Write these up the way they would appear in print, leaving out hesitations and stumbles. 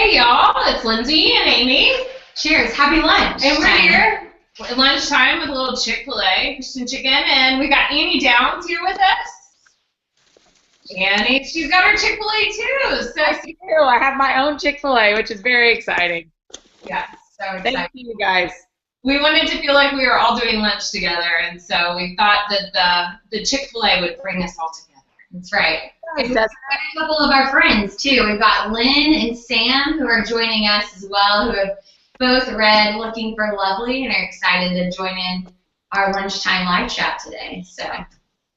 Hey y'all, it's Lindsay and Amy. Cheers, happy lunch. And we're here at lunchtime with a little Chick-fil-A, fish and chicken, and we got Annie Downs here with us. Annie, she's got her Chick-fil-A too. So I do. I have my own Chick-fil-A, which is very exciting. yeah, so excited. Thank you, guys. We wanted to feel like we were all doing lunch together, and so we thought that the Chick-fil-A would bring us all together. That's right. Yes, We've got a couple of our friends, too. We've got Lynn and Sam, who are joining us as well, who have both read Looking for Lovely and are excited to join in our lunchtime live chat today. So,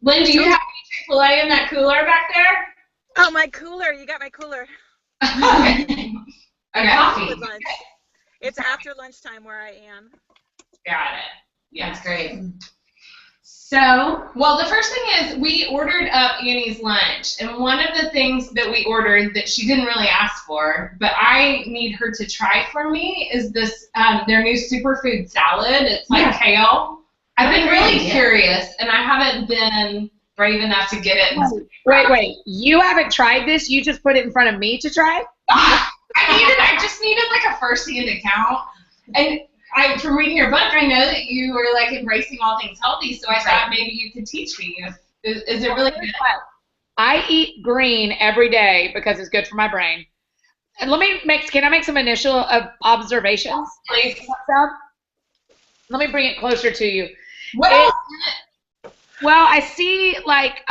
Lynn, do you have any Chick-fil-A in that cooler back there? Oh, my cooler. You got my cooler. Okay. coffee. With lunch. It's after lunchtime where I am. Got it. Yeah. That's great. So, well, the first thing is we ordered up Annie's lunch, and one of the things that we ordered that she didn't really ask for, but I need her to try for me, is this their new superfood salad. It's like kale. I've been really curious, and I haven't been brave enough to get it. Wait. You haven't tried this? You just put it in front of me to try? I just needed like a first-hand account, and from reading your book, I know that you were like embracing all things healthy, so I thought maybe you could teach me. Is it really good? I eat green every day because it's good for my brain. And can I make some initial observations? Please. Let me bring it closer to you. What else? Well, I see like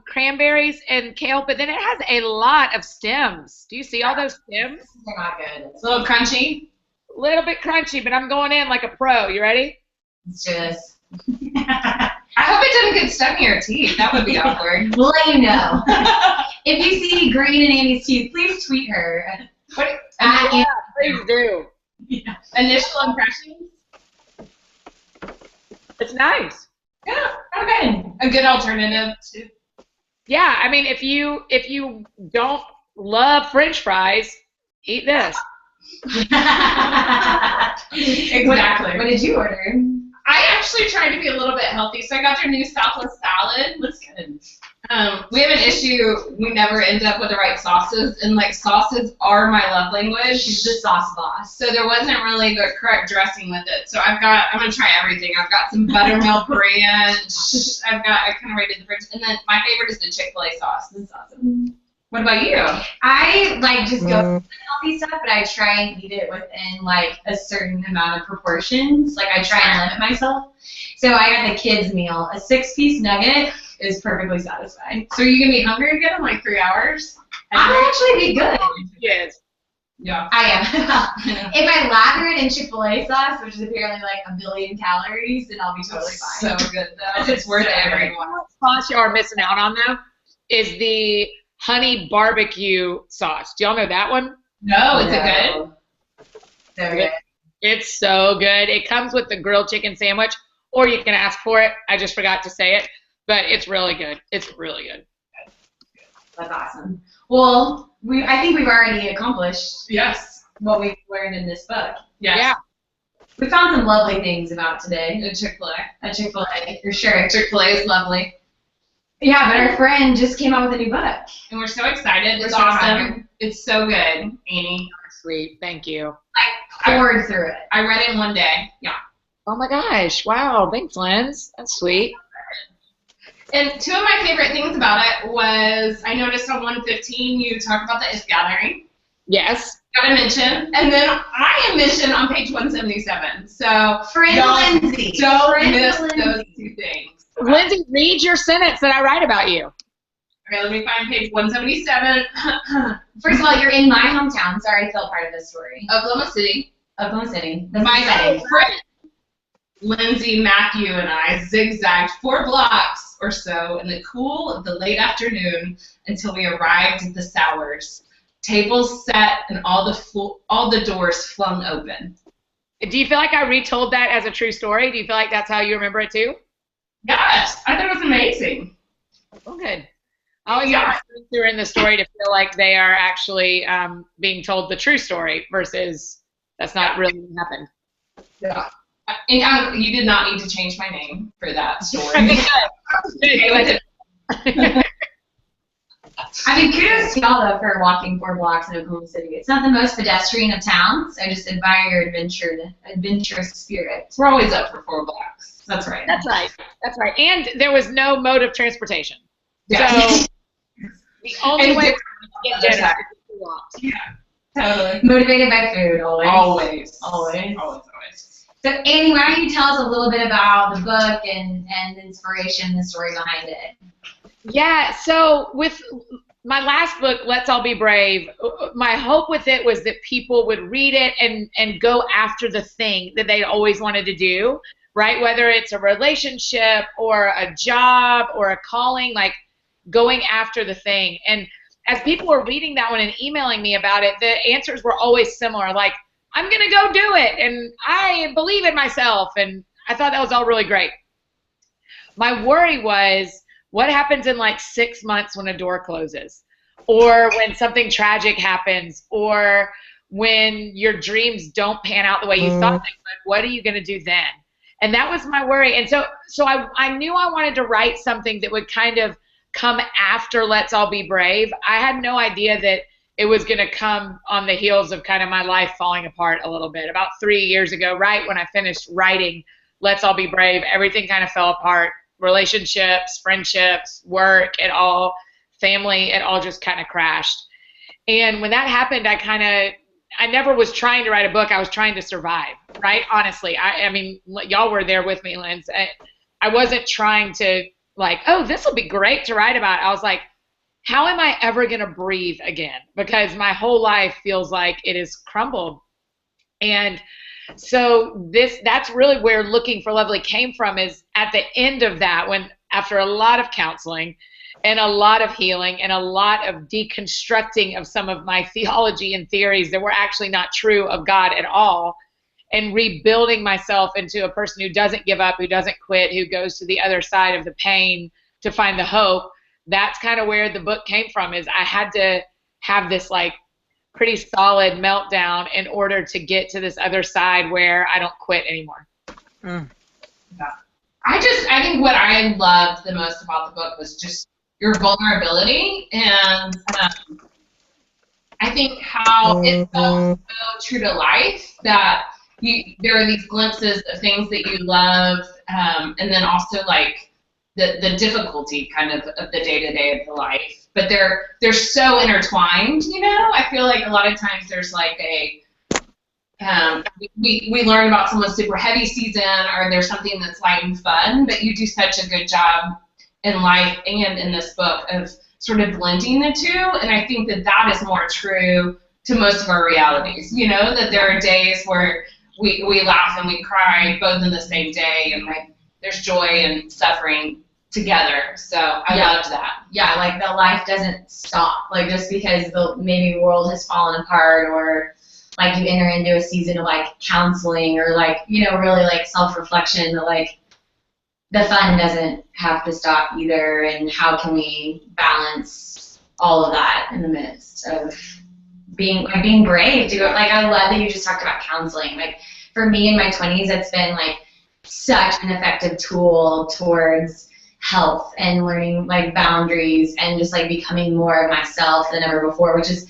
cranberries and kale, but then it has a lot of stems. Do you see all those stems? They're not good. It's a little crunchy. A little bit crunchy, but I'm going in like a pro. You ready? Let's do this. I hope it doesn't get stuck in your teeth. That would be awkward. We'll let you know. If you see green in Annie's teeth, please tweet her. Please do. Yeah. Initial impressions? It's nice. Yeah, okay. A good alternative to. Yeah, I mean, if you don't love French fries, eat this. Exactly. What did you order? I actually tried to be a little bit healthy, so I got their new Southwest salad. Looks good. We have an issue. We never end up with the right sauces, and like sauces are my love language. She's the sauce boss. So there wasn't really the correct dressing with it. So I'm gonna try everything. I've got some buttermilk ranch. I kind of rated the French, and then my favorite is the Chick-fil-A sauce. This is awesome. What about you? I like just go for healthy stuff, but I try and eat it within like a certain amount of proportions. Like I try and limit myself. So I got the kids meal. A 6-piece nugget is perfectly satisfying. So are you gonna be hungry again in like 3 hours? I'll actually be good. Yes. Yeah. I am. If I lather it in Chick-fil-A sauce, which is apparently like 1 billion calories, then I'll be totally fine. So good though. It's worth every one. Sauce you are missing out on though is the honey barbecue sauce. Do y'all know that one? No, is it good? So good. It's so good. It comes with the grilled chicken sandwich, or you can ask for it. I just forgot to say it, but it's really good. It's really good. That's awesome. Well, I think we've already accomplished Yes. what we've learned in this book. Yes. Yeah. We found some lovely things about today At Chick-fil-A. at Chick-fil-A, for sure. Chick-fil-A is lovely. Yeah, but our friend just came out with a new book. And we're so excited. It's We're so awesome. excited. It's so good, Annie. Sweet. Thank you. I poured through it. I read it in one day. Yeah. Oh my gosh. Wow. Thanks, Linz. That's sweet. And two of my favorite things about it was I noticed on 115 you talk about the If Gathering. Yes. Got a mention. And then I am mentioned on page 177. So Friend don't Lindsay. don't Friend miss Lindsay. those two things. Lindsay, read your sentence that I write about you. Okay, let me find page 177. First of all, you're in my hometown, so I already felt part of this story. Oklahoma City. Oklahoma City. That's My exciting. friend Lindsay, Matthew, and I zigzagged 4 blocks or so in the cool of the late afternoon until we arrived at the Sours. Tables set and all the doors flung open. Do you feel like I retold that as a true story? Do you feel like that's how you remember it too? Yes, I thought it was amazing. Oh, good. I always want my friends who are in the story to feel like they are actually being told the true story versus that's not really what happened. Yeah. And you did not need to change my name for that story. I mean, kudos to y'all, though, for walking 4 blocks in Oklahoma City. It's not the most pedestrian of towns. I just admire your adventurous spirit. We're always up for 4 blocks. That's right. That's right. That's right. And there was no mode of transportation. Yeah. So the only And way to different get dinner other is to walk. Totally. Motivated by food, always. Always. Always. Always. So, Annie, why don't you tell us a little bit about the book and the inspiration, the story behind it? Yeah, so with my last book, Let's All Be Brave, my hope with it was that people would read it and go after the thing that they always wanted to do, right? Whether it's a relationship or a job or a calling, like going after the thing. And as people were reading that one and emailing me about it, the answers were always similar, like, I'm going to go do it, and I believe in myself, and I thought that was all really great. My worry was, what happens in like 6 months when a door closes, or when something tragic happens, or when your dreams don't pan out the way you thought they would? What are you going to do then? And that was my worry. And so I knew I wanted to write something that would kind of come after Let's All Be Brave. I had no idea that it was going to come on the heels of kind of my life falling apart a little bit. About 3 years ago, right when I finished writing Let's All Be Brave, everything kind of fell apart. Relationships, friendships, work, family, it all just kind of crashed. And when that happened, I never was trying to write a book. I was trying to survive, right? Honestly, I mean, y'all were there with me, Linz. I wasn't trying to like, oh, this will be great to write about. I was like, how am I ever going to breathe again? Because my whole life feels like it is crumbled. And so that's really where Looking for Lovely came from, is at the end of that, when after a lot of counseling and a lot of healing and a lot of deconstructing of some of my theology and theories that were actually not true of God at all, and rebuilding myself into a person who doesn't give up, who doesn't quit, who goes to the other side of the pain to find the hope. That's kind of where the book came from, is I had to have this like pretty solid meltdown in order to get to this other side where I don't quit anymore. Yeah. I think what I loved the most about the book was just your vulnerability, and I think how it felt so true to life, that there are these glimpses of things that you love, and then also like the difficulty kind of the day-to-day of the life, but they're so intertwined, you know? I feel like a lot of times there's like we learn about someone's super heavy season, or there's something that's light and fun, but you do such a good job in life and in this book of sort of blending the two, and I think that is more true to most of our realities, you know, that there are days where we laugh and we cry both in the same day, and like there's joy and suffering together. So I loved that. Yeah, like the life doesn't stop. Like just because the maybe world has fallen apart, or like you enter into a season of like counseling, or like, you know, really like self-reflection, that like the fun doesn't have to stop either. And how can we balance all of that in the midst of being brave to go? Like, I love that you just talked about counseling. Like for me in my 20s, it's been like such an effective tool towards health and learning like boundaries and just like becoming more of myself than ever before, which is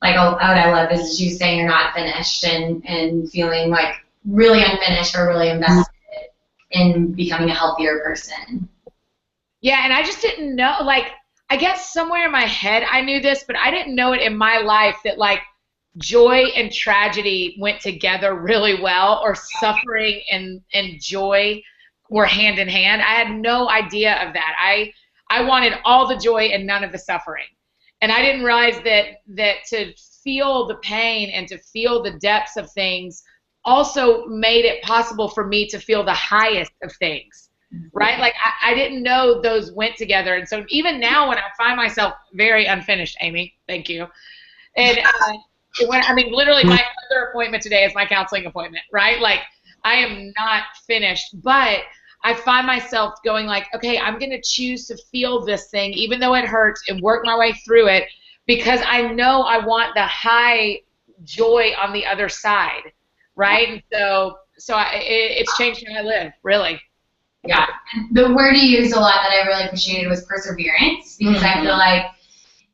like what I love is you saying you're not finished and feeling like really unfinished or really invested in becoming a healthier person. Yeah, and I just didn't know, like, I guess somewhere in my head I knew this, but I didn't know it in my life that like joy and tragedy went together really well, or suffering and joy were hand in hand. I had no idea of that. I wanted all the joy and none of the suffering. And I didn't realize that to feel the pain and to feel the depths of things also made it possible for me to feel the highest of things, right? Like I didn't know those went together. And so even now when I find myself very unfinished, Amy, thank you. And literally my other appointment today is my counseling appointment, right? Like I am not finished, but I find myself going like, okay, I'm going to choose to feel this thing, even though it hurts, and work my way through it, because I know I want the high joy on the other side, right? And so it's changed how I live, really. Yeah. The word you used a lot that I really appreciated was perseverance, because I feel like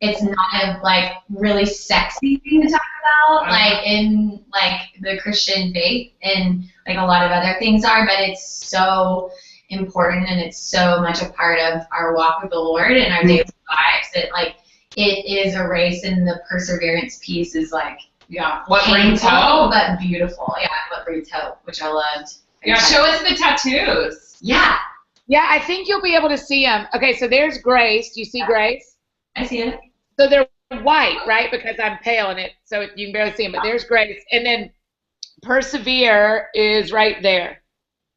it's not a like really sexy thing to talk about, like in like the Christian faith and like a lot of other things are, but it's so important and it's so much a part of our walk with the Lord and our daily lives that like it is a race, and the perseverance piece is like what brings hope, but beautiful. Yeah, what brings hope, which I loved. Yeah, show us the tattoos. Yeah. Yeah, I think you'll be able to see them. Okay, so there's Grace. Do you see Grace? I see it. So they're white, right? Because I'm pale in it, so you can barely see them. But there's Grace, and then Persevere is right there.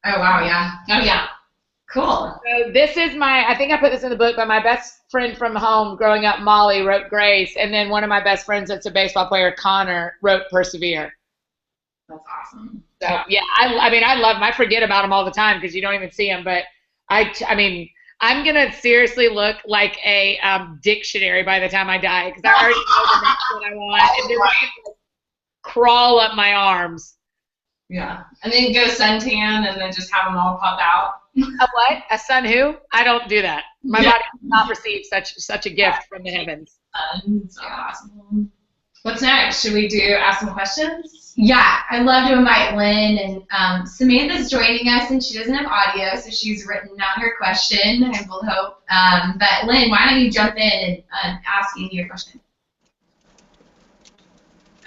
Oh wow, yeah. Oh yeah. Cool. So this is I think I put this in the book, but my best friend from home growing up, Molly, wrote Grace, and then one of my best friends that's a baseball player, Connor, wrote Persevere. That's awesome. So yeah, I mean, I love them. I forget about them all the time because you don't even see them, but I mean, I'm gonna seriously look like a dictionary by the time I die because I already know the next one I want, and they're just gonna crawl up my arms. Yeah, and then go suntan, and then just have them all pop out. A what? A sun who? I don't do that. My body does not receive such a gift from the heavens. So awesome. What's next? Should we ask some questions? Yeah, I'd love to invite Lynn, and Samantha's joining us, and she doesn't have audio, so she's written down her question, I will hope. But Lynn, why don't you jump in and ask Annie your question?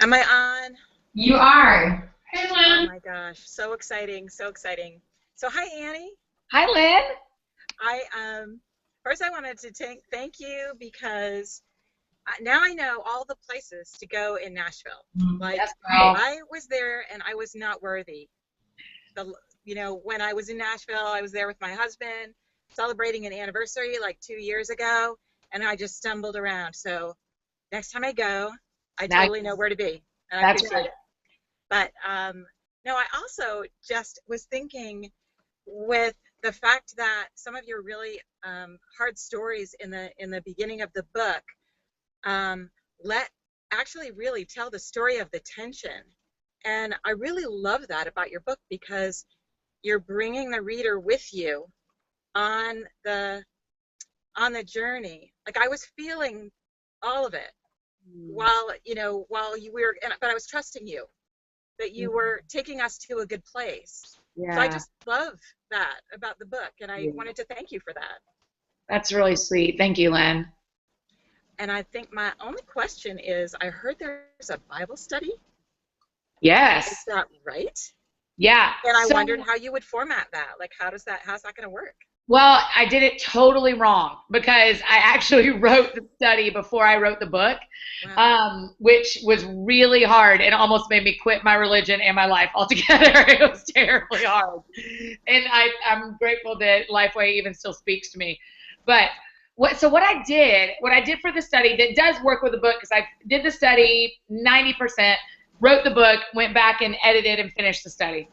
Am I on? You are. Hey, Oh Lynn. my gosh, so exciting, so exciting. So hi, Annie. Hi, Lynn. First I wanted to thank you because now I know all the places to go in Nashville. Like That's right. I was there and I was not worthy. When I was in Nashville, I was there with my husband celebrating an anniversary like 2 years ago, and I just stumbled around. So next time I go, I totally know where to be. And I appreciate it. But no, I also just was thinking with the fact that some of your really hard stories in the beginning of the book actually really tell the story of the tension. And I really love that about your book because you're bringing the reader with you on the journey. Like I was feeling all of it while you were, but I was trusting you that you were taking us to a good place. Yeah. So I just love that about the book, and I wanted to thank you for that. That's really sweet. Thank you, Lynn. And I think my only question is, I heard there's a Bible study. Yes. Is that right? Yeah. And I wondered how you would format that. Like, how's that going to work? Well, I did it totally wrong because I actually wrote the study before I wrote the book, which was really hard and almost made me quit my religion and my life altogether. It was terribly hard. And I'm grateful that Lifeway even still speaks to me. But what I did for the study that does work with the book, because I did the study 90%, wrote the book, went back and edited and finished the study.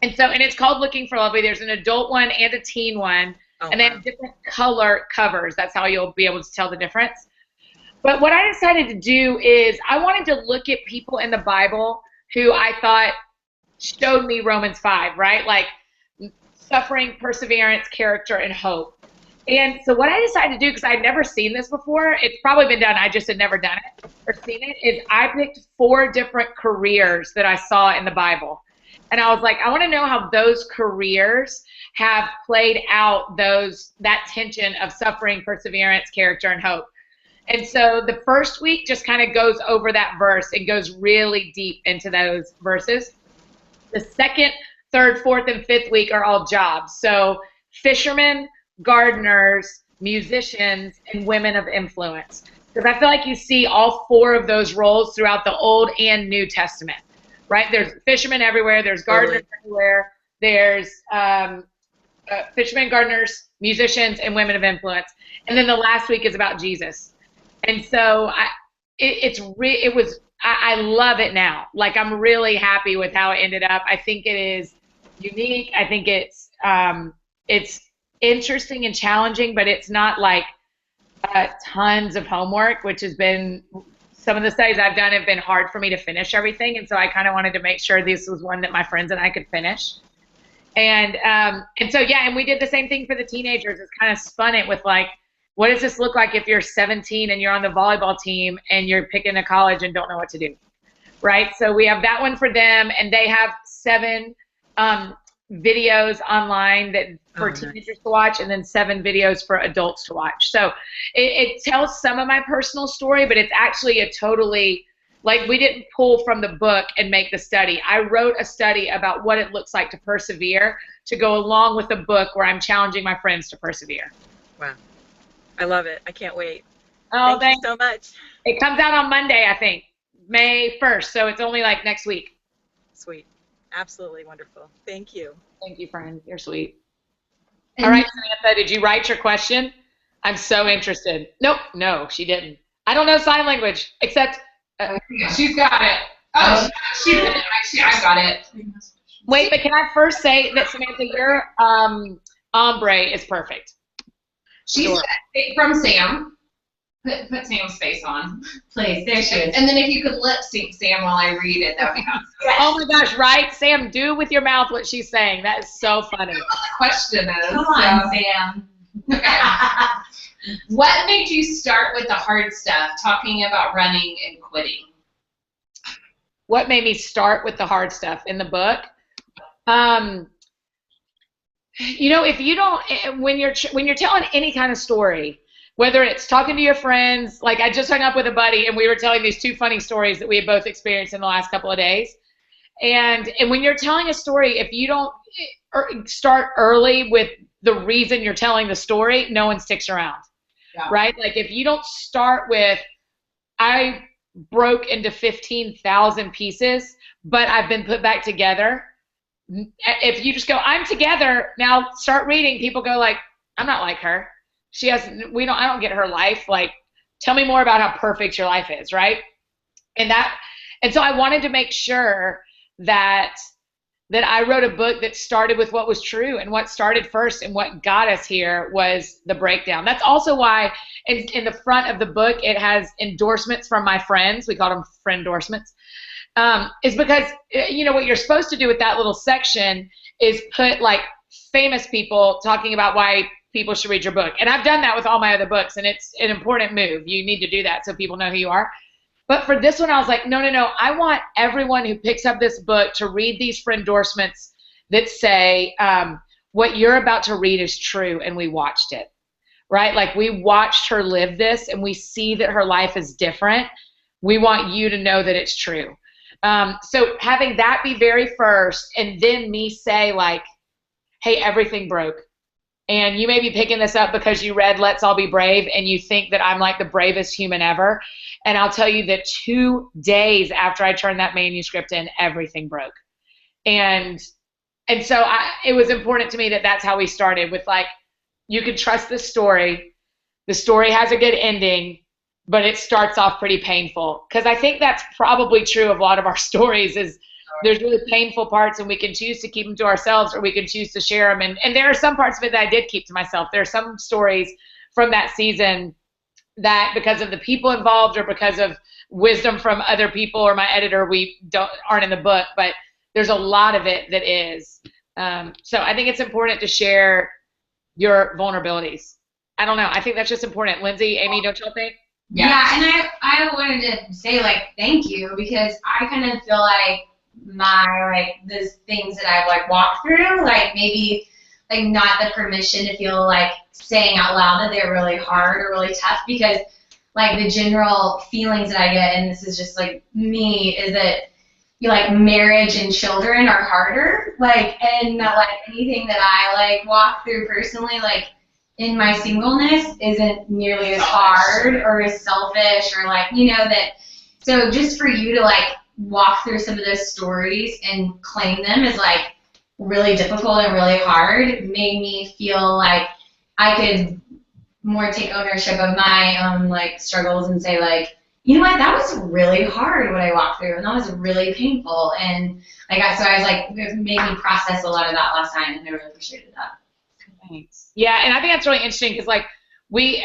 And it's called Looking for Lovely. There's an adult one and a teen one, and then different color covers. That's how you'll be able to tell the difference. But what I decided to do is I wanted to look at people in the Bible who I thought showed me Romans 5, right? Like suffering, perseverance, character, and hope. And so what I decided to do, because I'd never seen this before, it's probably been done, I just had never done it or seen it, is I picked 4 different careers that I saw in the Bible. And I was like, I want to know how those careers have played out that tension of suffering, perseverance, character, and hope. And so the first week just kind of goes over that verse and goes really deep into those verses. The second, third, fourth, and fifth week are all jobs. So fishermen, gardeners, musicians, and women of influence. Because I feel like you see all 4 of those roles throughout the Old and New Testament. Right? There's fishermen everywhere. There's gardeners everywhere. There's fishermen, gardeners, musicians, and women of influence. And then the last week is about Jesus. And so I love it now. Like I'm really happy with how it ended up. I think it is unique. I think it's interesting and challenging, but it's not like tons of homework, which has been. Some of the studies I've done have been hard for me to finish everything, and so I kind of wanted to make sure this was one that my friends and I could finish. And so, yeah, and we did the same thing for the teenagers. It's kind of spun it with like what does this look like if you're 17 and you're on the volleyball team and you're picking a college and don't know what to do, right? So we have that one for them, and they have 7 videos online that for teenagers to watch, and then 7 videos for adults to watch. So it tells some of my personal story, but it's actually a totally, like, we didn't pull from the book and make the study. I wrote a study about what it looks like to persevere to go along with the book where I'm challenging my friends to persevere. Wow. I love it. I can't wait. Oh, Thank you so much. It comes out on Monday, I think, May 1st. So it's only like next week. Sweet. Absolutely wonderful. Thank you. Thank you, friend. You're sweet. All right, Samantha, did you write your question? I'm so interested. Nope, no, she didn't. I don't know sign language, except she's got it. Oh, she did it. I got it. Wait, but can I first say that, Samantha, your ombre is perfect. She's from Sam. Put Sam's face on. Please, there she is. And then if you could lip sync Sam while I read it, that would be awesome. Oh my gosh, right? Sam, do with your mouth what she's saying. That is so funny. What the question is. Come on, Sam. What made you start with the hard stuff, talking about running and quitting? What made me start with the hard stuff in the book? You know, if you don't, when you're telling any kind of story, whether it's talking to your friends, like I just hung up with a buddy and we were telling these 2 funny stories that we had both experienced in the last couple of days. And when you're telling a story, if you don't start early with the reason you're telling the story, no one sticks around, right? Like if you don't start with, I broke into 15,000 pieces, but I've been put back together. If you just go, I'm together, now start reading, people go like, I'm not like her. I don't get her life. Like, tell me more about how perfect your life is, right? And so I wanted to make sure that I wrote a book that started with what was true, and what started first and what got us here was the breakdown. That's also why in the front of the book it has endorsements from my friends. We call them friend endorsements. Is because, you know, what you're supposed to do with that little section is put like famous people talking about why people should read your book. And I've done that with all my other books, and it's an important move. You need to do that so people know who you are. But for this one, I was like, no. I want everyone who picks up this book to read these friend endorsements that say, what you're about to read is true, and we watched it, right? Like we watched her live this, and we see that her life is different. We want you to know that it's true. So having that be very first, and then me say like, hey, everything broke. And you may be picking this up because you read Let's All Be Brave and you think that I'm like the bravest human ever. And I'll tell you that 2 days after I turned that manuscript in, everything broke. And so it was important to me that that's how we started with like, you can trust the story. The story has a good ending, but it starts off pretty painful. Because I think that's probably true of a lot of our stories is there's really painful parts, and we can choose to keep them to ourselves, or we can choose to share them. And there are some parts of it that I did keep to myself. There are some stories from that season that because of the people involved or because of wisdom from other people or my editor, aren't in the book, but there's a lot of it that is. So I think it's important to share your vulnerabilities. I don't know. I think that's just important. Lindsay, Amy, don't y'all think? Yeah, and I wanted to say, like, thank you, because I kind of feel like the things that I've, like, walked through, like, maybe, like, not the permission to feel like saying out loud that they're really hard or really tough, because, like, the general feelings that I get, and this is just, like, me, is that, like, marriage and children are harder, like, and, like, anything that I, like, walk through personally, like, in my singleness isn't nearly as hard or as selfish or like, you know, that, so just for you to like walk through some of those stories and claim them as like really difficult and really hard made me feel like I could more take ownership of my own like struggles and say like, you know what, that was really hard what I walked through and that was really painful. And like, so I was like, it made me process a lot of that last time and I really appreciated that. Thanks. Yeah, and I think that's really interesting because, like, we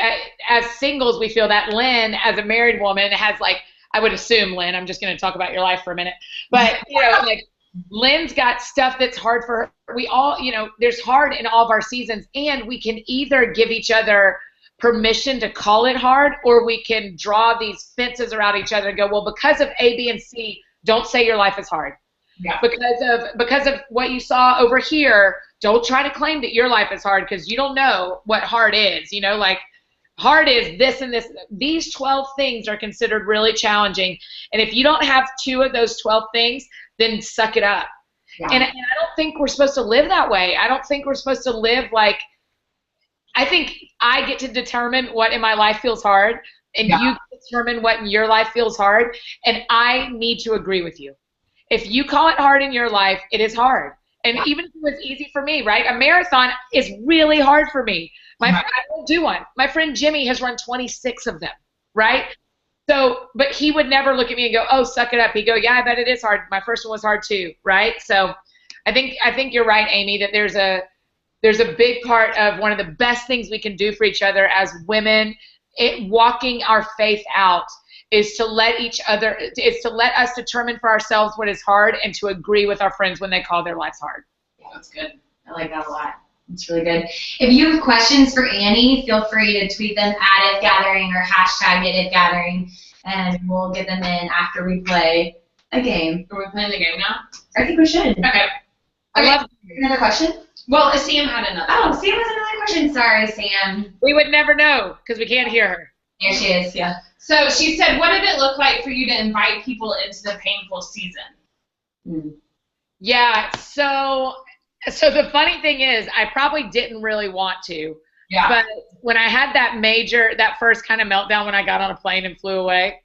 as singles, we feel that Lynn, as a married woman, has like, I would assume, Lynn, I'm just going to talk about your life for a minute, but you know, like Lynn's got stuff that's hard for her. We all, you know, there's hard in all of our seasons, and we can either give each other permission to call it hard, or we can draw these fences around each other and go, well, because of A, B, and C, don't say your life is hard. Yeah. Because of what you saw over here, don't try to claim that your life is hard, because you don't know what hard is. You know, like hard is this and this. These 12 things are considered really challenging. And if you don't have 2 of those 12 things, then suck it up. Yeah. And I don't think we're supposed to live that way. I don't think we're supposed to live like, I think I get to determine what in my life feels hard, and you determine what in your life feels hard, and I need to agree with you. If you call it hard in your life, it is hard. And even if it was easy for me, right? A marathon is really hard for me. I won't do one. My friend Jimmy has run 26 of them, right? So, but he would never look at me and go, oh, suck it up. He'd go, yeah, I bet it is hard. My first one was hard too, right? So I think you're right, Amy, that there's a big part of one of the best things we can do for each other as women, walking our faith out, is to let us determine for ourselves what is hard, and to agree with our friends when they call their lives hard. Yeah, that's good. I like that a lot. It's really good. If you have questions for Annie, feel free to tweet them at @ItGathering or #ItGathering, and we'll get them in after we play a game. Are we playing the game now? I think we should. Okay. I love another question. Well, Sam had another. Oh, Sam has another question. Sorry, Sam. We would never know because we can't hear her. There she is. Yeah. So she said, what did it look like for you to invite people into the painful season? Yeah, so the funny thing is, I probably didn't really want to. Yeah. But when I had that first kind of meltdown when I got on a plane and flew away,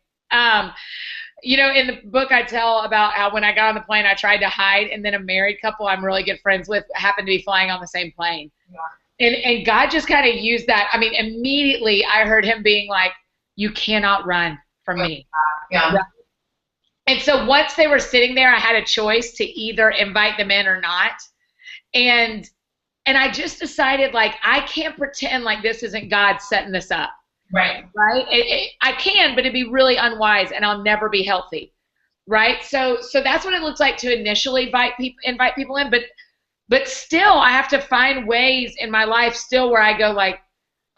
you know, in the book I tell about how when I got on the plane, I tried to hide, and then a married couple I'm really good friends with happened to be flying on the same plane. Yeah. And God just kind of used that. I mean, immediately I heard him being like, you cannot run from me. Yeah. Right? And so once they were sitting there, I had a choice to either invite them in or not. And I just decided, like, I can't pretend like this isn't God setting this up. Right. Right? I can, but it'd be really unwise, and I'll never be healthy. Right? So that's what it looks like to initially invite people in, but still I have to find ways in my life still where I go like,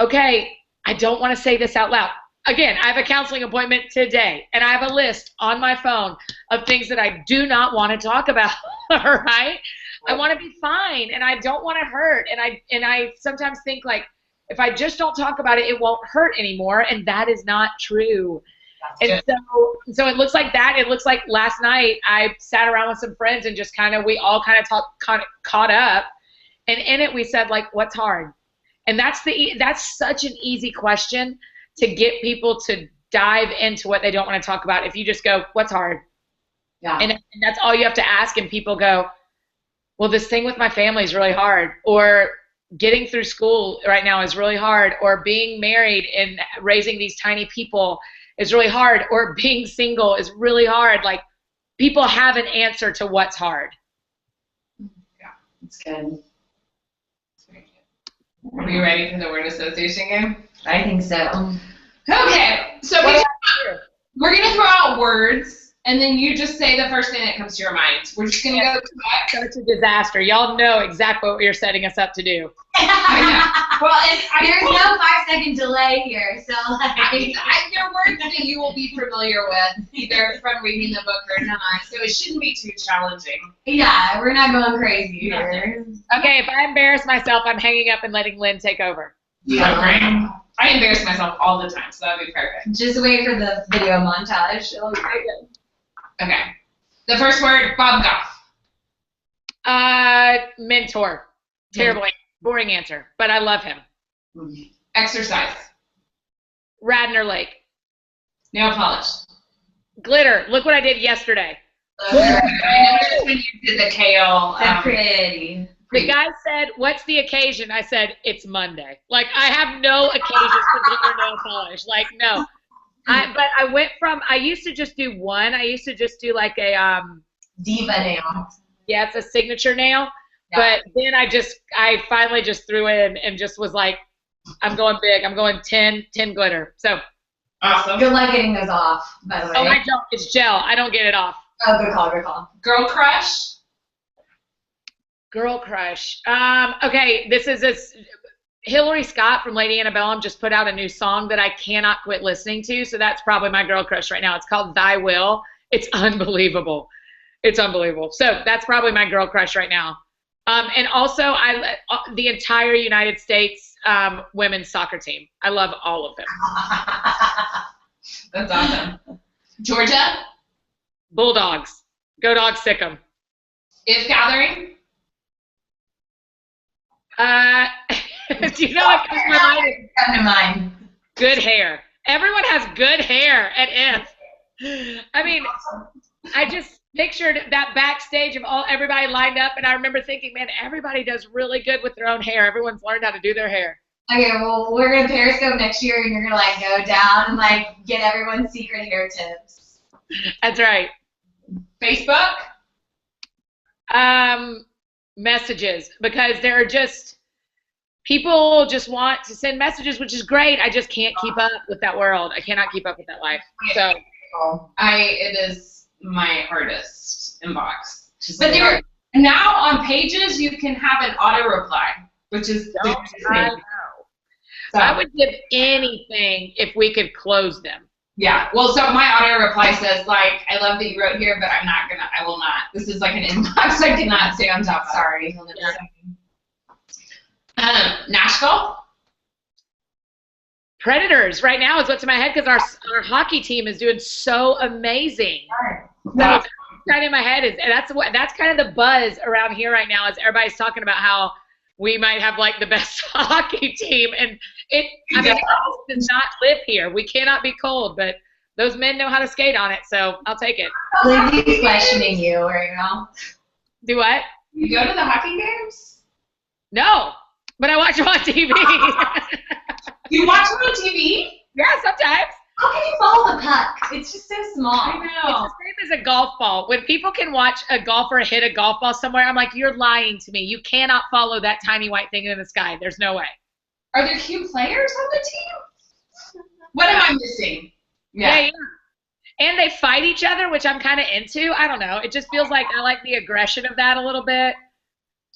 okay, I don't want to say this out loud. Again, I have a counseling appointment today, and I have a list on my phone of things that I do not want to talk about, right? I want to be fine, and I don't want to hurt, and I sometimes think, like, if I just don't talk about it, it won't hurt anymore, and that is not true. And so it looks like that. It looks like last night I sat around with some friends and just we all kind of caught up, and in it we said, like, what's hard? And that's such an easy question to get people to dive into what they don't want to talk about. If you just go, what's hard? Yeah. And that's all you have to ask, and people go, well, this thing with my family is really hard, or getting through school right now is really hard, or being married and raising these tiny people is really hard, or being single is really hard. Like, people have an answer to what's hard. Yeah, that's good. Are we ready for the word association game? I think so. Okay, so we're going to throw out words, and then you just say the first thing that comes to your mind. We're just going to go Such a disaster. Y'all know exactly what you're setting us up to do. Well, there's no 5-second delay here, so they're words that you will be familiar with, either from reading the book or not, so it shouldn't be too challenging. Yeah, we're not going crazy here. Okay, if I embarrass myself, I'm hanging up and letting Lynn take over. Yeah, right. I embarrass myself all the time, so that would be perfect. Just wait for the video montage. It'll be very good. Okay. The first word, Bob Goff. Mentor. Terribly boring answer, but I love him. Exercise. Radnor Lake. Nail polish. Glitter. Look what I did yesterday. I noticed when you did the kale. That's pretty. The guy said, what's the occasion? I said, it's Monday. Like, I have no occasions for glitter nail polish. Like, no. But I went from, I used to just do one. I used to just do like a diva nail. Yeah, it's a signature nail. Yeah. But then I finally just threw in and just was like, I'm going big. I'm going 10 glitter. So. Awesome. Good luck getting those off, by the way. Oh, I don't. It's gel. I don't get it off. Oh, good call, good call. Girl crush. Girl crush. Okay, this is Hillary Scott from Lady Antebellum just put out a new song that I cannot quit listening to. So that's probably my girl crush right now. It's called Thy Will. It's unbelievable. It's unbelievable. So that's probably my girl crush right now. And also, the entire United States women's soccer team. I love all of them. That's awesome. Georgia? Bulldogs. Go Dogs, sick 'em. If Gathering? Do you know what comes to my mind? Come to mind. Good hair. Everyone has good hair at If. I mean, I just pictured that backstage of everybody lined up, and I remember thinking, man, everybody does really good with their own hair. Everyone's learned how to do their hair. Okay, well, we're gonna Periscope next year, and you're gonna like go down and like get everyone's secret hair tips. That's right. Facebook? Messages, because there are just people just want to send messages, which is great. I just can't keep up with that world. I cannot keep up with that life. So it is my hardest inbox. But there now on Pages you can have an auto reply, which is I know. So I would give anything if we could close them. Yeah. Well, so my auto reply says like, I love that you wrote here, but I will not. This is like an inbox I cannot stay on top of. Sorry. Nashville? Predators right now is what's in my head because our hockey team is doing so amazing. That's kind of in my head is, and that's kind of the buzz around here right now is everybody's talking about how we might have like the best hockey team, and it does not live here. We cannot be cold, but those men know how to skate on it, so I'll take it. Lindsay's questioning you right now. Do what? You go to the hockey games? No, but I watch them on TV. You watch them on TV? Yeah, sometimes. How can you follow the puck? It's just so small. I know. It's the same as a golf ball. When people can watch a golfer hit a golf ball somewhere, I'm like, you're lying to me. You cannot follow that tiny white thing in the sky. There's no way. Are there cute players on the team? What am I missing? Yeah. And they fight each other, which I'm kind of into. I don't know. It just feels like I like the aggression of that a little bit.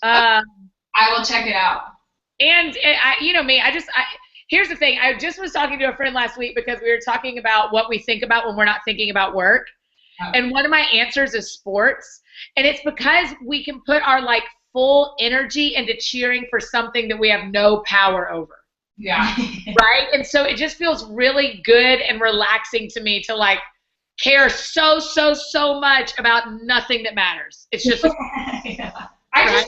I will check it out. And you know me, here's the thing. I just was talking to a friend last week because we were talking about what we think about when we're not thinking about work. Oh. And one of my answers is sports. And it's because we can put our like full energy into cheering for something that we have no power over. Yeah. Right? And so it just feels really good and relaxing to me to like care so much about nothing that matters. It's just Yeah. I'm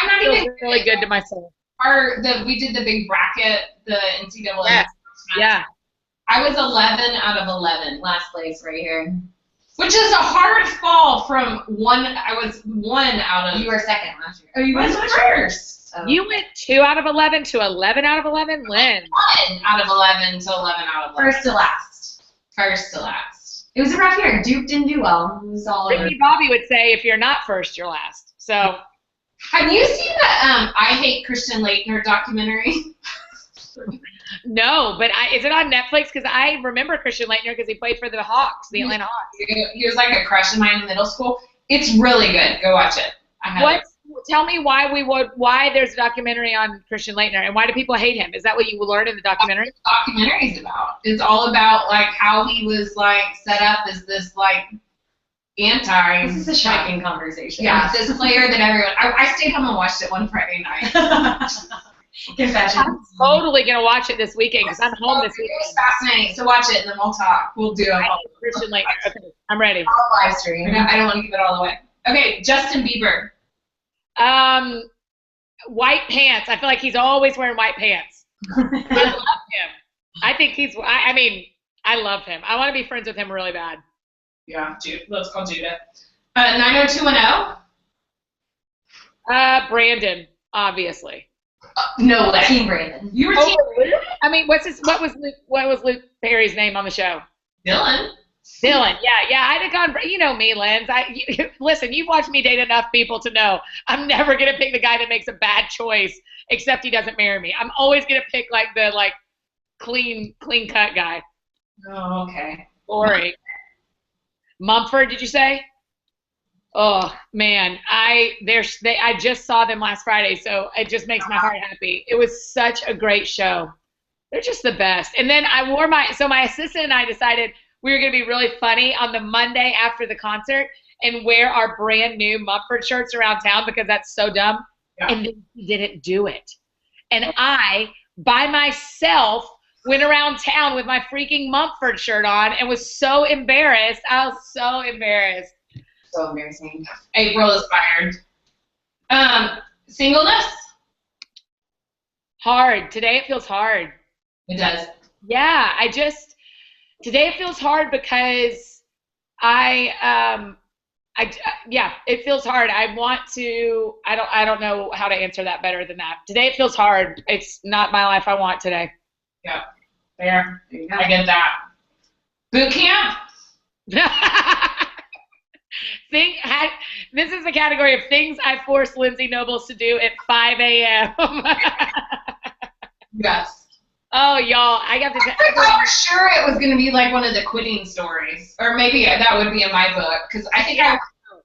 not even really good to my soul. We did the big bracket, the NCAA. Yeah. Yeah. I was 11 out of 11. Last place right here. Which is a hard fall from one. I was 1 out of. You were second last year. Oh, you were first. Oh. You went 2 out of 11 to 11 out of 11, Lynn. 1 out of 11 to 11 out of 11. First to last. First to last. It was a rough year. Duke didn't do well. It was all over. Ricky Bobby would say, if you're not first, you're last. So. Have you seen the I Hate Christian Laettner documentary? No, but is it on Netflix? Because I remember Christian Laettner because he played for the Hawks, the Atlanta Hawks. He was like a crush of mine in middle school. It's really good. Go watch it. Tell me why there's a documentary on Christian Laettner, and why do people hate him? Is that what you learned in the documentary? That's what the documentary's about. It's all about like how he was like set up as this like anti. This is a shocking conversation. Yeah, this player that everyone. I stayed home and watched it one Friday night. Confession. I'm totally gonna watch it this weekend because I'm home this weekend. It was fascinating. So watch it and then we'll talk. We'll do it. Christian Laettner. Okay, I'm ready. I'll live stream. I don't want to give it all away. Okay, Justin Bieber. White pants. I feel like he's always wearing white pants. I love him. I think I mean, I love him. I want to be friends with him really bad. Yeah, let's call Judah. 90210. Brandon, obviously. No way. Team Brandon. You were team Brandon? I mean, what was Luke Perry's name on the show? Dylan. Dylan, yeah, I'd have gone. You know me, Lens. Listen, you've watched me date enough people to know I'm never gonna pick the guy that makes a bad choice, except he doesn't marry me. I'm always gonna pick like the clean cut guy. Oh, okay. Boring. Mumford, did you say? Oh man, I just saw them last Friday, so it just makes my heart happy. It was such a great show. They're just the best. And then I wore my assistant and I decided we were going to be really funny on the Monday after the concert and wear our brand new Mumford shirts around town because that's so dumb. Yeah. And then he didn't do it. And I, by myself, went around town with my freaking Mumford shirt on and was so embarrassed. I was so embarrassed. So embarrassing. April is fired. Singleness? Hard. Today it feels hard. It does. Yeah, today it feels hard because yeah, it feels hard. I don't know how to answer that better than that. Today it feels hard. It's not my life I want today. Yeah. Fair. I get that. Boot camp? This is the category of things I forced Lindsay Nobles to do at 5 a.m. Yes. Oh, y'all, I got this. I thought for sure it was going to be like one of the quitting stories. Or maybe that would be in my book. Because I think I went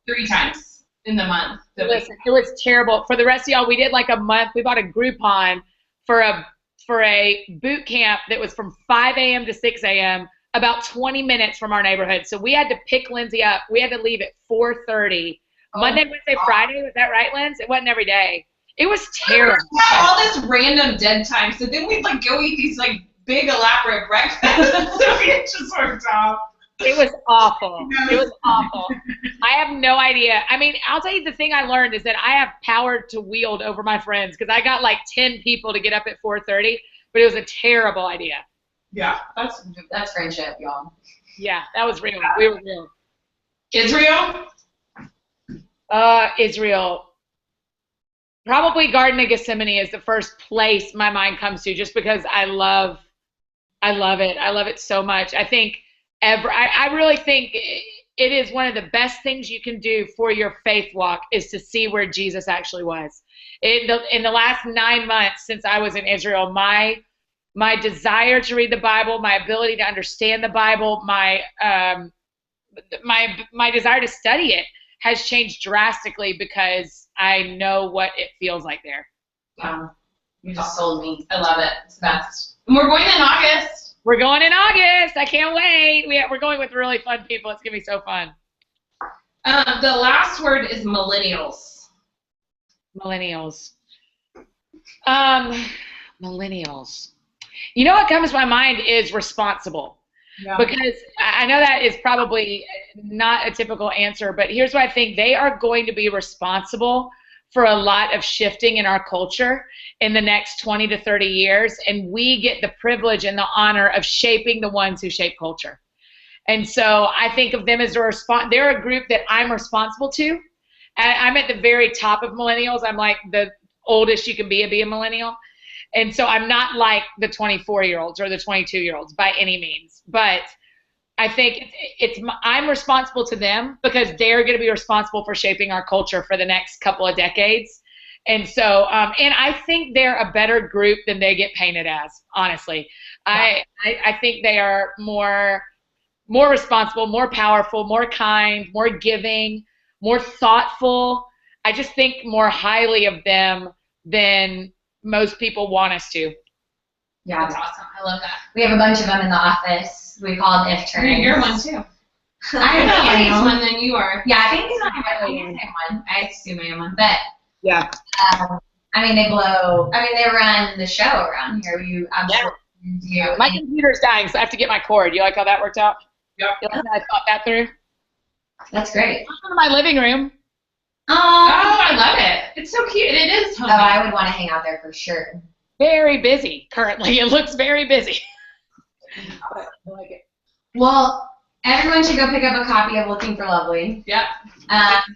3 times in the month. Listen, it was terrible. For the rest of y'all, we did like a month. We bought a Groupon for a boot camp that was from 5 a.m. to 6 a.m., about 20 minutes from our neighborhood. So we had to pick Lindsay up. We had to leave at 4:30. Monday, Wednesday, Friday. Was that right, Linz? It wasn't every day. It was terrible. All this random dead time. So then we'd like go eat these like big elaborate breakfasts. So it just worked off. It was awful. It was awful. I have no idea. I mean, I'll tell you the thing I learned is that I have power to wield over my friends because I got like 10 people to get up at 4:30, but it was a terrible idea. Yeah, That's friendship, y'all. Yeah, that was real. We were real. Israel? Israel. Probably Garden of Gethsemane is the first place my mind comes to just because I love it. I love it so much. I think I really think it is one of the best things you can do for your faith walk is to see where Jesus actually was. In the last 9 months since I was in Israel, my desire to read the Bible, my ability to understand the Bible, my desire to study it has changed drastically because I know what it feels like there. Wow. You just sold me. I love it. It's the best. And we're going in August. We're going in August. I can't wait. We're going with really fun people. It's going to be so fun. The last word is millennials. Millennials. Millennials. You know what comes to my mind is responsible. Yeah. Because I know that is probably not a typical answer, but here's what I think. They are going to be responsible for a lot of shifting in our culture in the next 20 to 30 years, and we get the privilege and the honor of shaping the ones who shape culture. And so I think of them as they're a group that I'm responsible to. I'm at the very top of millennials. I'm like the oldest you can be a millennial. And so I'm not like the 24-year-olds or the 22-year-olds by any means. But I think I'm responsible to them because they're going to be responsible for shaping our culture for the next couple of decades. And so, and I think they're a better group than they get painted as, honestly. Yeah. I think they are more responsible, more powerful, more kind, more giving, more thoughtful. I just think more highly of them than most people want us to. Yeah, that's awesome. I love that. We have a bunch of them in the office. We call it if turns. You're one too. I'm the one than you are. Yeah, I think he's not the same one. I assume I am one, but yeah. I mean, they run the show around here. You absolutely do. My computer's dying, so I have to get my cord. You like how that worked out? Yep. You like how I thought that through? That's great. I'm in my living room. Oh, I love it. It's so cute. It is homey. Oh, I would want to hang out there for sure. Very busy currently. It looks very busy. I like it. Well, everyone should go pick up a copy of Looking for Lovely. Yep.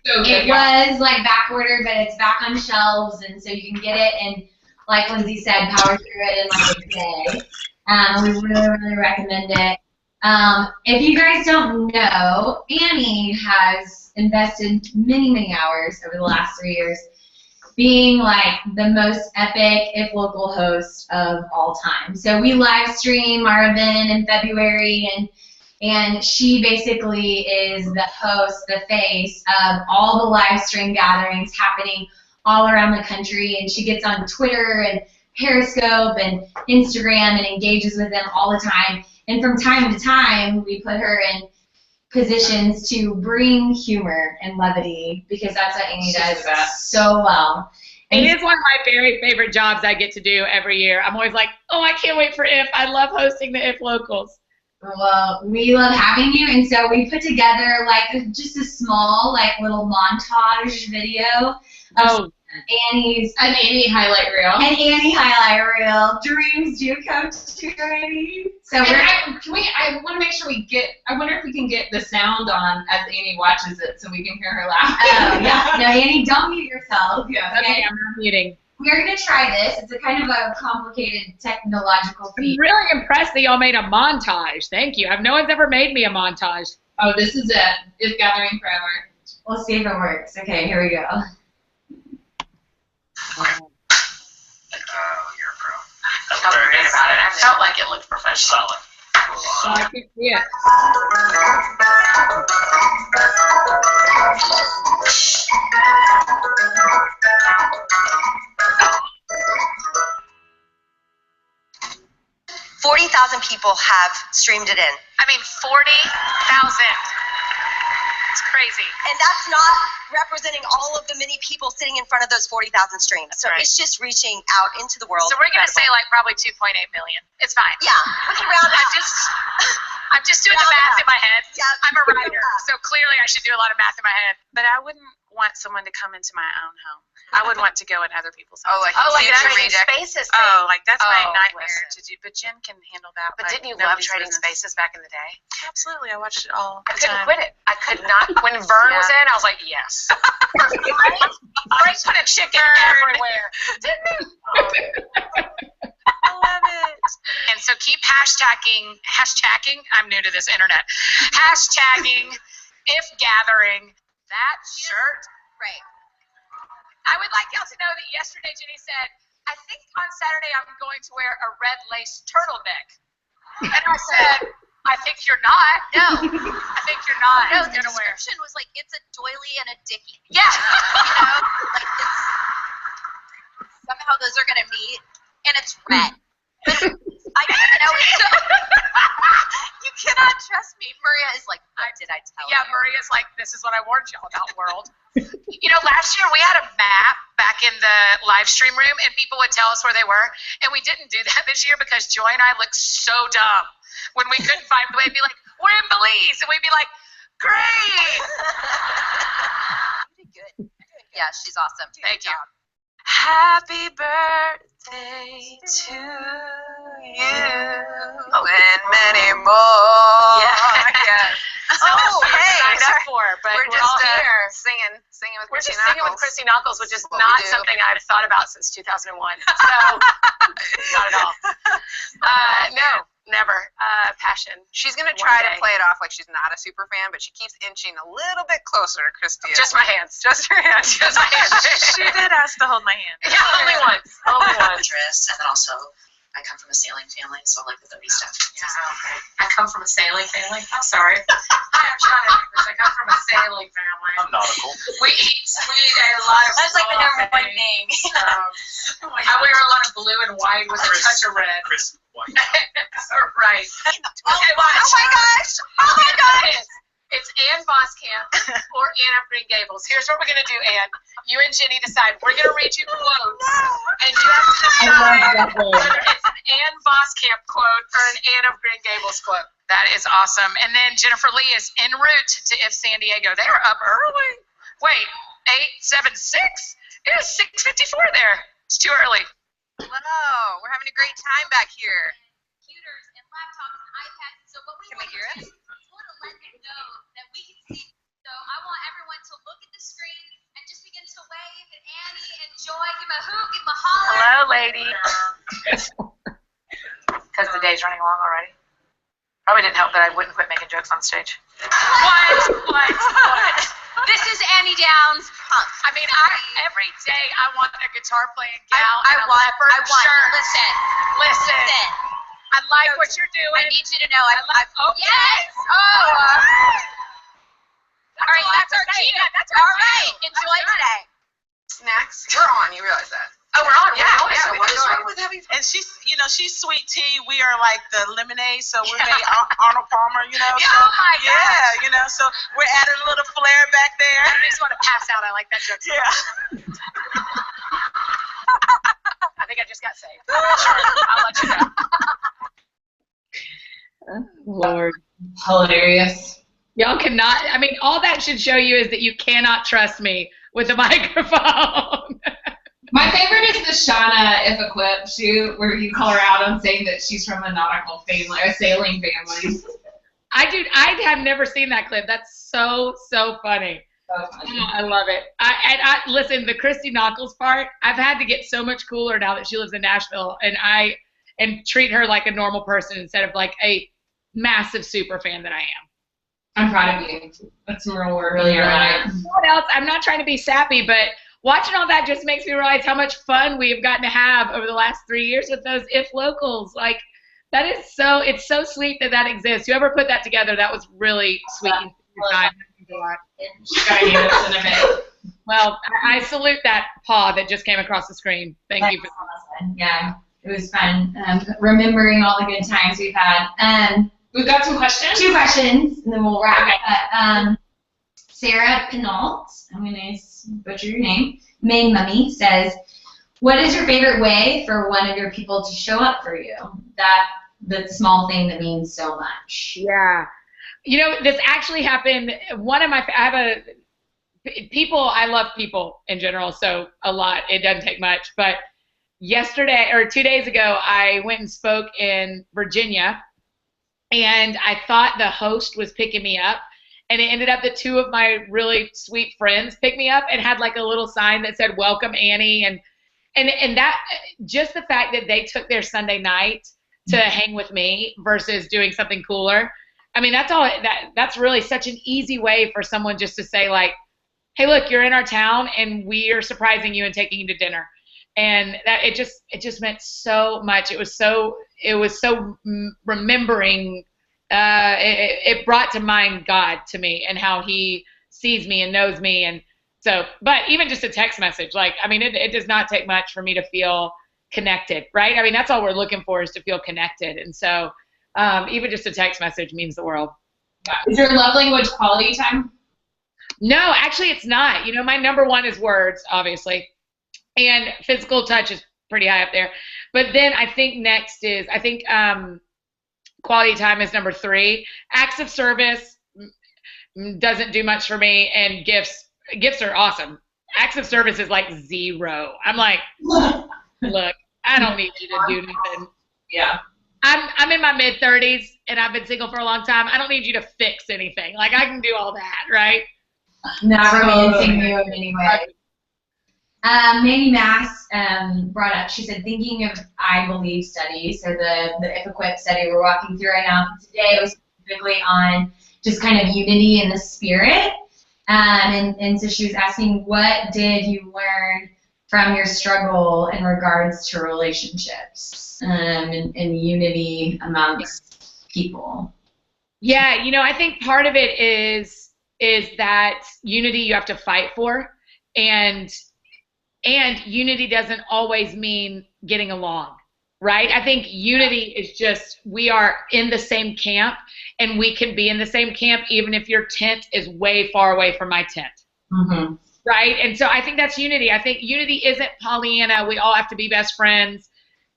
So good, was like back ordered, but it's back on shelves, and so you can get it and, like Lindsay said, power through it in like a day. We really, really recommend it. If you guys don't know, Annie has invested many, many hours over the last 3 years being like the most epic, if local, host of all time. So we live stream our event in February, and And she basically is the host, the face of all the live stream gatherings happening all around the country. And she gets on Twitter and Periscope and Instagram and engages with them all the time. And from time to time, we put her in positions to bring humor and levity because that's what Amy does so well. It is one of my very favorite jobs I get to do every year. I'm always like, oh, I can't wait for IF. I love hosting the IF locals. Well, we love having you, and so we put together like just a small like little montage video of Annie's An Annie highlight reel. An Annie highlight reel. Dreams do come true, Annie. So And I want to make sure I wonder if we can get the sound on as Annie watches it so we can hear her laugh. Oh, yeah. No, Annie, don't mute yourself. Yeah. Okay, I'm not muting. We're going to try this. It's a kind of a complicated technological I'm feat. really impressed that y'all made a montage. Thank you. No one's ever made me a montage. Oh, this is it. It's gathering forever. We'll see if it works. Okay, here we go. Oh, you're a pro. I felt great about it. I felt like it looked professional. Solid. Oh, I can see it. 40,000 people have streamed it in. I mean, 40,000. It's crazy. And that's not representing all of the many people sitting in front of those 40,000 streams. So Right. it's just reaching out into the world. So we're going to say Incredible. like probably 2.8 million. It's fine. Yeah, we can round out. I'm just doing the Round math up. in my head. Yeah, I'm a round writer, up. so clearly I should do a lot of math in my head. But I wouldn't want someone to come into my own home. I would want to go in other people's homes. Like that's trading spaces thing. Oh, like that's my Oh, nightmare listen. to do. But Jen can handle that. But like, didn't you love nobody's Trading business. Spaces back in the day? Absolutely, I watched it all. I the couldn't time. quit it. I could not. When Vern was Yeah. in, I was like, yes. Frank put a chicken everywhere. Didn't he? I love it. And so keep hashtagging. I'm new to this internet. Hashtagging if gathering that shirt. Right. I would like y'all to know that yesterday Jenny said, I think on Saturday I'm going to wear a red lace turtleneck. And I said, I think you're not. No. I think you're not. No, the gonna wear. description was like, it's a doily and a dickie. Yeah. You know? Like, it's, somehow those are going to meet, and it's red. But you cannot trust me. Maria is like, what did I tell you? Yeah, Maria's like, this is what I warned y'all about, world. You know, last year we had a map back in the live stream room, and people would tell us where they were, and we didn't do that this year because Joy and I looked so dumb. When we couldn't find, we'd be like, we're in Belize, and we'd be like, great. You did good. Yeah, she's awesome. Thank Good you. job. Happy birthday to you. And many more. Yeah. Yes. Oh, hey. Signed up for, but we're just all here. singing with We're Christy just singing with Knuckles. Christy Knuckles, which is What not we do. something I've thought about since 2001. So, not at all. No, never. Passion. She's gonna One try day. to play it off like she's not a super fan, but she keeps inching a little bit closer to Christy. Just my hands. Just her hands. Just my hands. She did ask to hold my hand. Yeah, only once. Only once. Dress, and then also I come from a sailing family, so I like the Thoby stuff. I come from a sailing family. I'm sorry. Hi, I'm Shauna Nichols. I come from a sailing family. I'm nautical. We eat a lot of That's like the raw number one things. thing. I wear a lot of blue and white with a touch of red. Chris White. Right. Okay, watch. Oh my gosh! Oh my gosh! It's Ann Voskamp or Anne of Green Gables. Here's what we're going to do, Ann. You and Jenny decide. We're going to read you quotes. And you have to decide whether it's an Ann Voskamp quote or an Anne of Green Gables quote. That is awesome. And then Jennifer Lee is en route to IF San Diego. They are up early. Wait, 8:76? It is 6:54 there. It's too early. Whoa, we're having a great time back here. Computers and laptops and iPads. So what we Can we want hear to do is we want to let them know that we can see. So I want everyone to look at the screen and just begin to wave at Annie and Joy. Give them a hoot, give them a holler. Hello, lady. Because the day's running along already. Probably didn't help that I wouldn't quit making jokes on stage. What? This is Annie Downs. I mean, every day I want a guitar playing gal I in a want. leopard shirt. Listen. Listen. I like what you're doing. I need you to know Okay. Yes! All right, that's our cue. That's our All right, enjoy today. Snacks. We're on. You realize that? Oh, we're on. Yeah. We're on. Yeah. So What we're is going. wrong with having? And she's, she's sweet tea. We are like the lemonade, so we made Arnold Palmer, Yeah, So, oh my gosh. yeah, so we're adding a little flair back there. I just want to pass out. I like that joke. Yeah. I think I just got saved. I'm not sure. I'll let you know. Lord. Hilarious. Y'all cannot, I mean, all that should show you is that you cannot trust me with a microphone. My favorite is the Shauna if equipped shoot where you call her out on saying that she's from a nautical family, a sailing family. I have never seen that clip. That's so funny. So funny. I love it. I listen, the Christy Nockels part, I've had to get so much cooler now that she lives in Nashville and treat her like a normal person instead of like a massive super fan that I am. I'm proud of you. That's some real work. Really, right. What else? I'm not trying to be sappy, but watching all that just makes me realize how much fun we have gotten to have over the last 3 years with those If locals. Like, that is it's so sweet that exists. Whoever put that together, that was really sweet. Well, I salute that paw that just came across the screen. Thank you. Yeah, it was fun. Remembering all the good times we've had. We've got some questions. 2 questions, and then we'll wrap it. Sarah Pinault, I'm going to butcher your name, Main Mummy, says, what is your favorite way for one of your people to show up for you? The small thing that means so much. Yeah. This actually happened. I love people in general, so a lot. It doesn't take much. But yesterday, or 2 days ago, I went and spoke in Virginia, and I thought the host was picking me up. And it ended up that 2 of my really sweet friends picked me up and had like a little sign that said, "Welcome, Annie." And that, just the fact that they took their Sunday night to hang with me versus doing something cooler. I mean, that's really such an easy way for someone just to say like, "Hey, look, you're in our town and we are surprising you and taking you to dinner." And that it just meant so much. It was so remembering. It brought to mind God to me and how He sees me and knows me, and so. But even just a text message, like, I mean, it does not take much for me to feel connected, right? I mean, that's all we're looking for, is to feel connected, and so even just a text message means the world. Is your love language quality time? No, actually, it's not. My number 1 is words, obviously, and physical touch is pretty high up there. But then I think next is quality time is number 3. Acts of service doesn't do much for me, and gifts are awesome. Acts of service is like 0. I'm like, look, I don't need you to do nothing. Yeah. I'm in my mid-30s, and I've been single for a long time. I don't need you to fix anything. Like, I can do all that, right? Not romancing you in any way. Mandy Mass brought up, she said, thinking of I Believe study, so the If Equipped study we're walking through right now. Today was specifically on just kind of unity in the spirit. And so she was asking, what did you learn from your struggle in regards to relationships and unity amongst people? Yeah, I think part of it is that unity you have to fight for, and unity doesn't always mean getting along, right? I think unity is just, we are in the same camp, and we can be in the same camp even if your tent is way far away from my tent, right? And so I think that's unity. I think unity isn't Pollyanna, we all have to be best friends,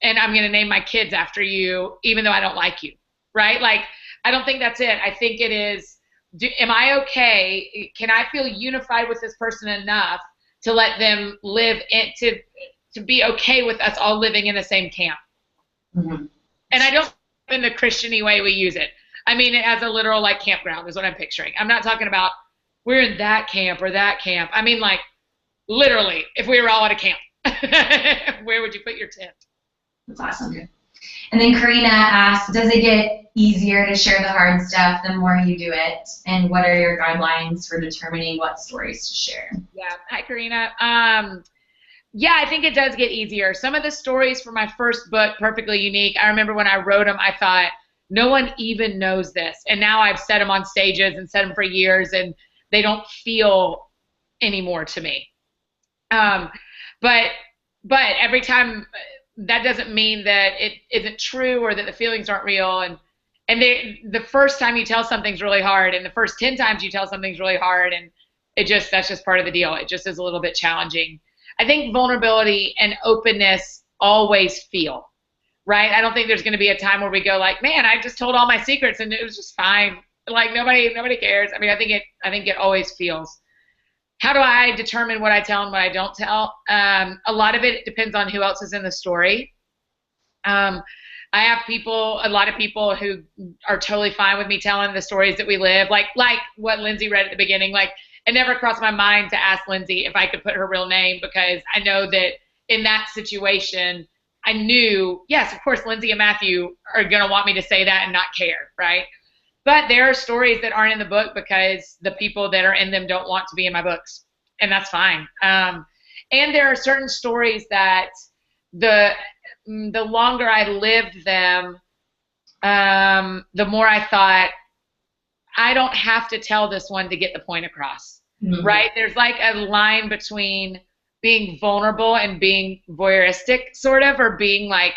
and I'm going to name my kids after you, even though I don't like you, right? Like, I don't think that's it. I think it is, am I okay? Can I feel unified with this person enough to let them live to be okay with us all living in the same camp? And I don't in the Christian-y way we use it. I mean it as a literal like campground is what I'm picturing. I'm not talking about we're in that camp or that camp. I mean like literally if we were all at a camp, where would you put your tent? That's awesome. And then Karina asked, does it get easier to share the hard stuff the more you do it? And what are your guidelines for determining what stories to share? Yeah. Hi, Karina. Yeah, I think it does get easier. Some of the stories from my first book, Perfectly Unique, I remember when I wrote them, I thought, no one even knows this. And now I've said them on stages and said them for years, and they don't feel anymore to me. But every time, that doesn't mean that it isn't true or that the feelings aren't real. And the first time you tell something's really hard, and the first 10 times you tell something's really hard, and that's just part of the deal. It just is a little bit challenging. I think vulnerability and openness always feel, right? I don't think there's going to be a time where we go like, man, I just told all my secrets and it was just fine. Like nobody cares. I mean, I think it always feels. How do I determine what I tell and what I don't tell? A lot of it depends on who else is in the story. I have a lot of people who are totally fine with me telling the stories that we live, like what Lindsay read at the beginning. Like, it never crossed my mind to ask Lindsay if I could put her real name, because I know that in that situation, I knew, yes, of course, Lindsay and Matthew are going to want me to say that and not care, right? But there are stories that aren't in the book because the people that are in them don't want to be in my books, and that's fine. And there are certain stories that the longer I lived them, the more I thought, I don't have to tell this one to get the point across, right? There's like a line between being vulnerable and being voyeuristic, sort of, or being like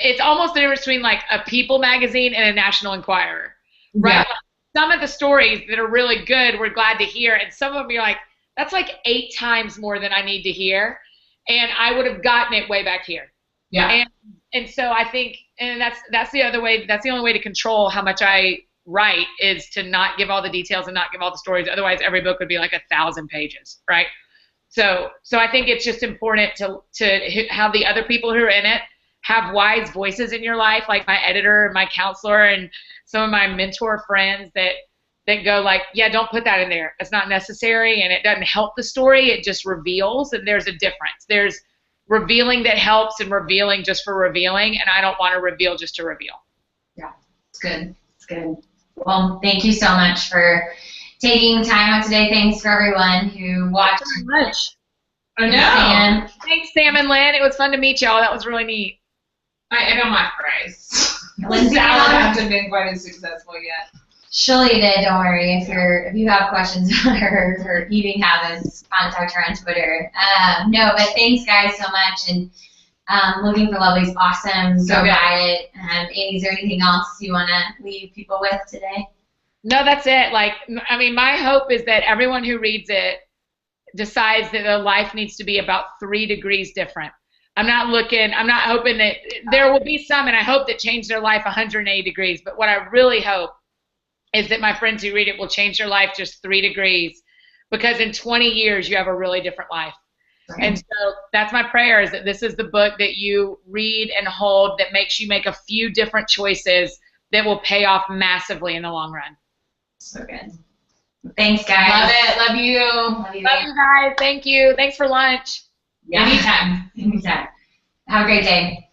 it's almost the difference between like a People magazine and a National Enquirer, right? Yeah. Some of the stories that are really good, we're glad to hear, and some of them you're like, that's like 8 times more than I need to hear, and I would have gotten it way back here. Yeah. And so I think, and that's the other way. That's the only way to control how much I write, is to not give all the details and not give all the stories. Otherwise, every book would be like 1,000 pages, right? So I think it's just important to have the other people who are in it have wise voices in your life, like my editor and my counselor and some of my mentor friends that go like, yeah, don't put that in there. It's not necessary, and it doesn't help the story. It just reveals, and there's a difference. There's revealing that helps and revealing just for revealing, and I don't want to reveal just to reveal. Yeah, it's good. It's good. Well, thank you so much for taking time out today. Thanks for everyone who watched. Thanks so much. I know. Thanks, Sam and Lynn. It was fun to meet y'all. That was really neat. I know my prize. Lindsay hasn't been quite as successful yet. She'll eat it, don't worry. If you have questions on her eating habits, contact her on Twitter. No, but thanks guys so much, and Looking for Lovely's awesome. Go buy it. Amy, is there anything else you want to leave people with today? No, that's it. Like, I mean, my hope is that everyone who reads it decides that their life needs to be about 3 degrees different. I'm not hoping that there will be some, and I hope that change their life 180 degrees. But what I really hope is that my friends who read it will change their life just 3 degrees, because in 20 years you have a really different life. Right. And so that's my prayer, is that this is the book that you read and hold that makes you make a few different choices that will pay off massively in the long run. So good. Thanks, guys. Love it. Love you. Love you guys. Thank you. Thanks for lunch. Yeah. Anytime. Have a great day.